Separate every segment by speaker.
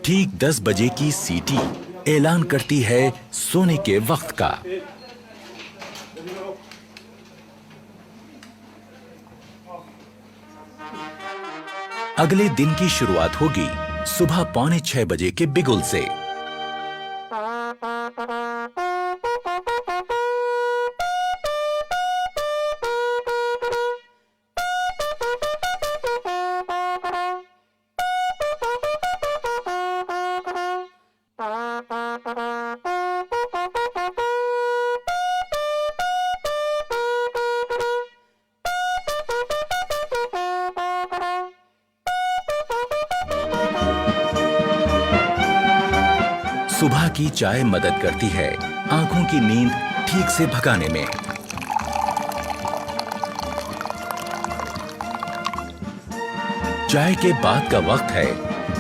Speaker 1: ठीक 10 बजे की सीटी ऐलान करती है सोने के वक्त का। अगले दिन की शुरुआत होगी सुबह 5:45 बजे के बिगुल से। सुबह की चाय मदद करती है आंखों की नींद ठीक से भगाने में। चाय के बाद का वक्त है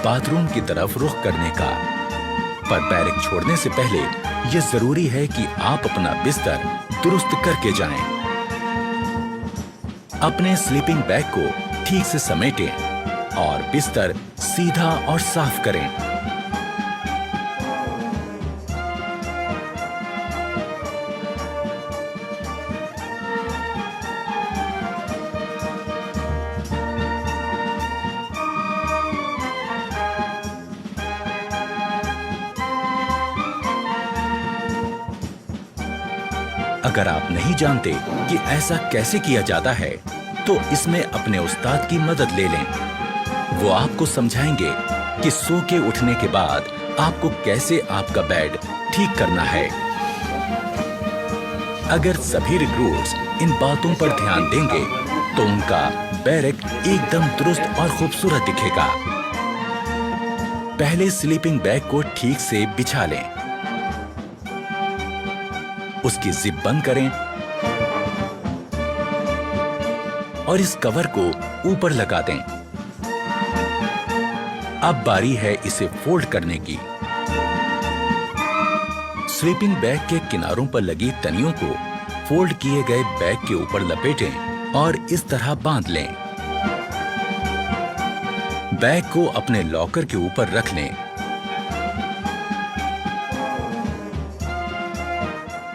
Speaker 1: बाथरूम की तरफ रुख करने का। पर बैरक छोड़ने से पहले यह जरूरी है कि आप अपना बिस्तर दुरुस्त करके जाएं। अपने स्लीपिंग बैग को ठीक से समेटें और बिस्तर सीधा और साफ करें। अगर आप नहीं जानते कि ऐसा कैसे किया जाता है, तो इसमें अपने उस्ताद की मदद ले लें। वो आपको समझाएंगे कि सो के उठने के बाद आपको कैसे आपका बेड ठीक करना है। अगर सभी रिक्रूट्स इन बातों पर ध्यान देंगे, तो उनका बैरक एकदम दुरुस्त और खूबसूरत दिखेगा। पहले स्लीपिंग बैग को ठीक से बिछा लें, उसकी जिप बंद करें और इस कवर को ऊपर लगा दें। अब बारी है इसे फोल्ड करने की। स्लीपिंग बैग के किनारों पर लगी तनियों को फोल्ड किए गए बैग के ऊपर लपेटें और इस तरह बांध लें। बैग को अपने लॉकर के ऊपर रख लें।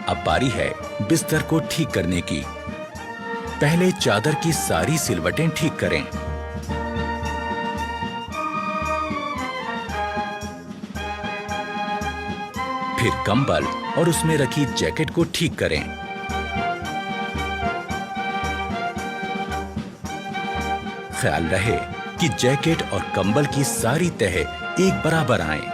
Speaker 1: अब बारी है बिस्तर को ठीक करने की। पहले चादर की सारी सिलवटें ठीक करें। फिर कंबल और उसमें रखी जैकेट को ठीक करें। ख्याल रहे कि जैकेट और कंबल की सारी तह एक बराबर आएं।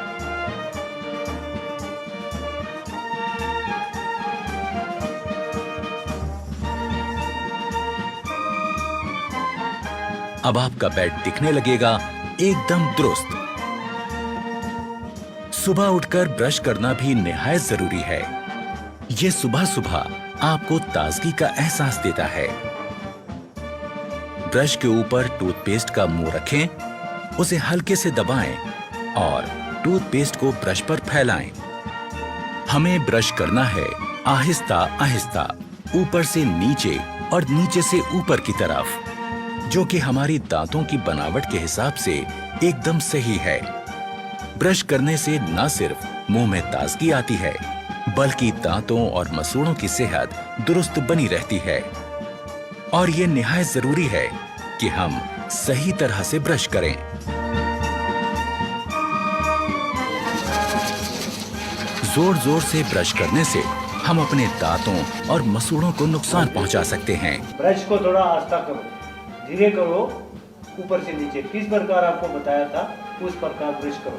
Speaker 1: अब आपका बेड दिखने लगेगा एकदम दुरुस्त। सुबह उठकर ब्रश करना भी निहायत जरूरी है। ये सुबह सुबह आपको ताजगी का एहसास देता है। ब्रश के ऊपर टूथपेस्ट का मुंह रखें, उसे हल्के से दबाएं और टूथपेस्ट को ब्रश पर फैलाएं। हमें ब्रश करना है आहिस्ता आहिस्ता, ऊपर से नीचे और नीचे से ऊपर की तरफ, जो कि हमारी दांतों की बनावट के हिसाब से एकदम सही है। ब्रश करने से न सिर्फ मुंह में ताजगी आती है, बल्कि दांतों और मसूड़ों की सेहत दुरुस्त बनी रहती है। और ये निहायत जरूरी है कि हम सही तरह से ब्रश करें। जोर जोर से ब्रश करने से हम अपने दांतों और मसूड़ों को नुकसान पहुंचा सकते हैं।
Speaker 2: ब्रश को थोड़ा आस्था करो, धीरे करो, ऊपर से नीचे किस प्रकार आपको बताया था उस प्रकार ब्रश करो।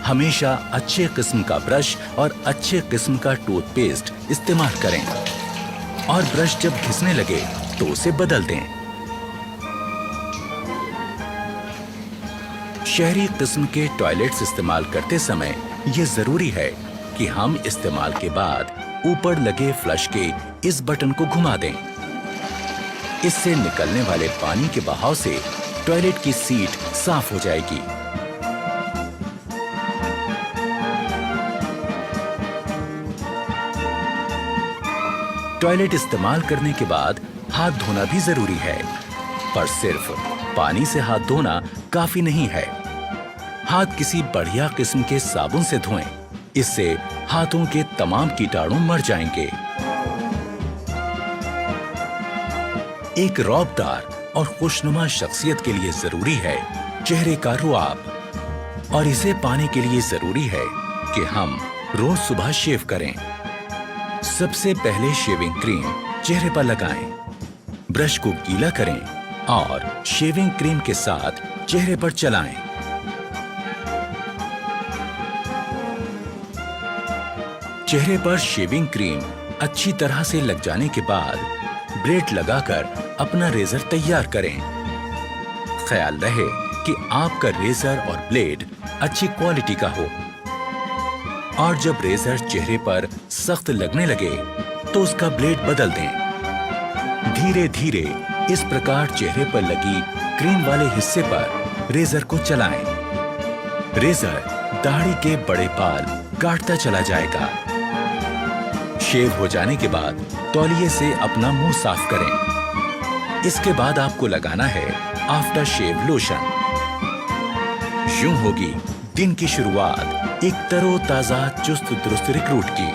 Speaker 1: हमेशा अच्छे किस्म का ब्रश और अच्छे किस्म का टूथपेस्ट इस्तेमाल करें और ब्रश जब घिसने लगे तो उसे बदल दें। शहरी किस्म के टॉयलेट्स इस्तेमाल करते समय यह जरूरी है कि हम इस्तेमाल के बाद ऊपर लगे फ्लश के इस बटन को घुमा दें। इससे निकलने वाले पानी के बहाव से टॉयलेट की सीट साफ हो जाएगी। टॉयलेट इस्तेमाल करने के बाद हाथ धोना भी जरूरी है, पर सिर्फ पानी से हाथ धोना काफी नहीं है। हाथ किसी बढ़िया किस्म के साबुन से धोएं। इससे हाथों के तमाम कीटाणु मर जाएंगे। एक रौबदार और खुशनुमा शख्सियत के लिए जरूरी है चेहरे का रुआब, और इसे पाने के लिए जरूरी है कि हम रोज सुबह शेव करें। सबसे पहले शेविंग क्रीम चेहरे पर लगाएं। ब्रश को गीला करें और शेविंग क्रीम के साथ चेहरे पर चलाएं। चेहरे पर शेविंग क्रीम अच्छी तरह से लग जाने के बाद ब्लेड लगाकर अपना रेजर तैयार करें। ख्याल रहे कि आपका रेजर और ब्लेड अच्छी क्वालिटी का हो, और जब रेजर चेहरे पर सख्त लगने लगे तो उसका ब्लेड बदल दें। धीरे धीरे इस प्रकार चेहरे पर लगी क्रीम वाले हिस्से पर रेजर को चलाएं। रेजर दाढ़ी के बड़े बाल काटता चला जाएगा। शेव हो जाने के बाद तौलिए से अपना मुंह साफ करें। इसके बाद आपको लगाना है आफ्टर शेव लोशन। यूं होगी दिन की शुरुआत एक तरोताजा चुस्त दुरुस्त रिक्रूट की।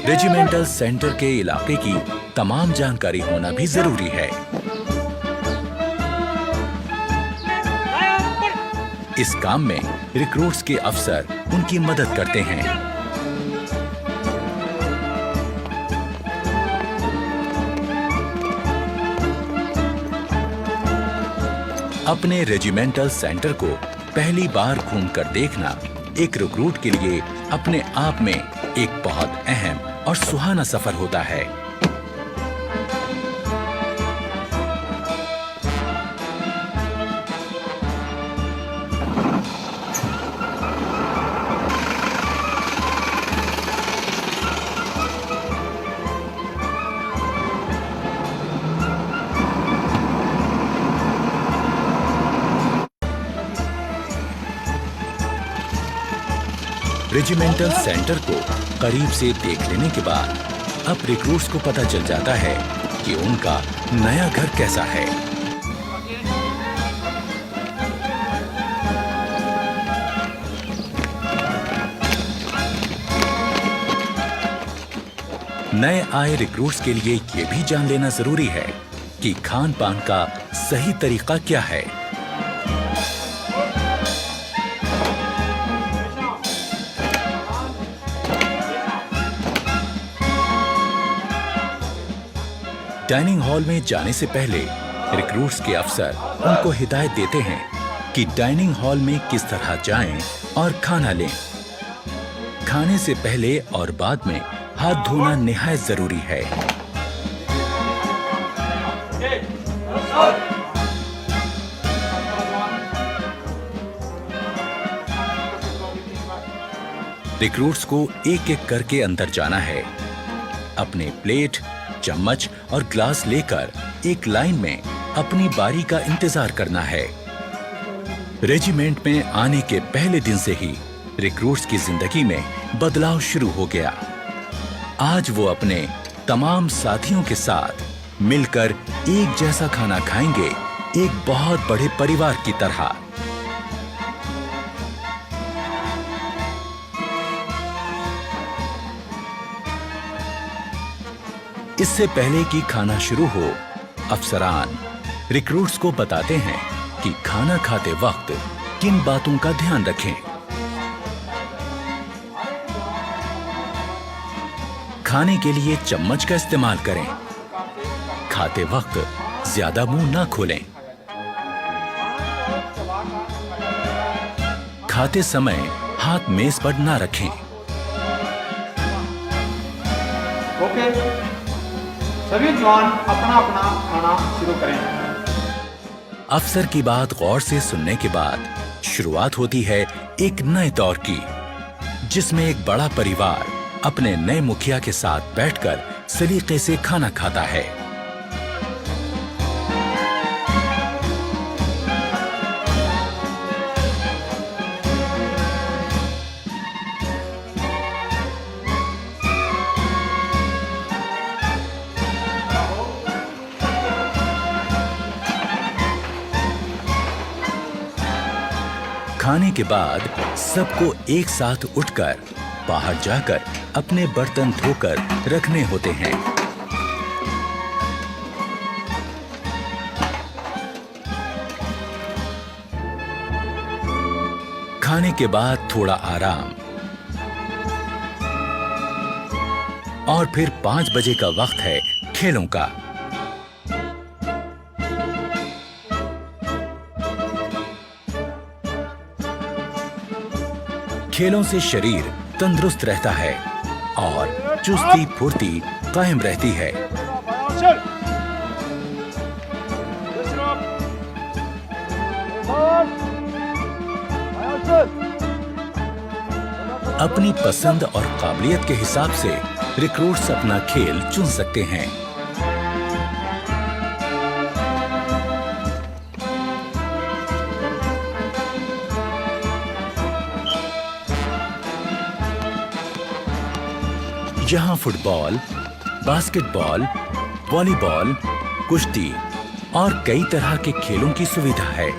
Speaker 1: रेजिमेंटल सेंटर के इलाके की तमाम जानकारी होना भी जरूरी है। इस काम में रिक्रूट्स के अफसर उनकी मदद करते हैं। अपने रेजिमेंटल सेंटर को पहली बार घूमकर देखना एक रिक्रूट के लिए अपने आप में एक बहुत अहम और सुहाना सफर होता है। रेजिमेंटल सेंटर को करीब से देख लेने के बाद अब रिक्रूट्स को पता चल जाता है कि उनका नया घर कैसा है। नए आए रिक्रूट्स के लिए ये भी जान लेना जरूरी है कि खान पान का सही तरीका क्या है। डाइनिंग हॉल में जाने से पहले रिक्रूट्स के अफसर उनको हिदायत देते हैं कि डाइनिंग हॉल में किस तरह जाएं और खाना लें। खाने से पहले और बाद में हाथ धोना निहायत जरूरी है। रिक्रूट्स को एक एक करके अंदर जाना है। अपने प्लेट, चम्मच और ग्लास लेकर एक लाइन में अपनी बारी का इंतजार करना है। रेजिमेंट में आने के पहले दिन से ही रिक्रूट्स की जिंदगी में बदलाव शुरू हो गया। आज वो अपने तमाम साथियों के साथ मिलकर एक जैसा खाना खाएंगे, एक बहुत बड़े परिवार की तरह। इससे पहले कि खाना शुरू हो, अफसरान रिक्रूट्स को बताते हैं कि खाना खाते वक्त किन बातों का ध्यान रखें। खाने के लिए चम्मच का इस्तेमाल करें। खाते वक्त ज्यादा मुंह ना खोलें। खाते समय हाथ मेज पर ना रखें।
Speaker 3: ओके, सभी जवान अपना अपना खाना शुरू करें।
Speaker 1: अफसर की बात गौर से सुनने के बाद शुरुआत होती है एक नए दौर की, जिसमें एक बड़ा परिवार अपने नए मुखिया के साथ बैठकर सलीके से खाना खाता है। खाने के बाद सबको एक साथ उठकर बाहर जाकर अपने बर्तन धोकर रखने होते हैं। खाने के बाद थोड़ा आराम और फिर 5 बजे का वक्त है खेलों का। खेलों से शरीर तंदुरुस्त रहता है और चुस्ती फुर्ती कायम रहती है। अपनी पसंद और काबिलियत के हिसाब से रिक्रूट्स अपना खेल चुन सकते हैं। यहाँ फुटबॉल, बास्केटबॉल, वॉलीबॉल, कुश्ती और कई तरह के खेलों की सुविधा है।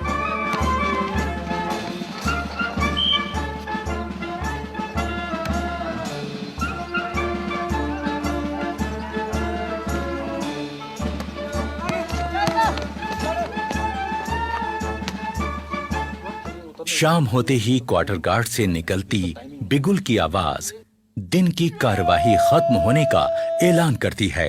Speaker 1: शाम होते ही क्वार्टर गार्ड से निकलती बिगुल की आवाज दिन की कार्यवाही खत्म होने का ऐलान करती है।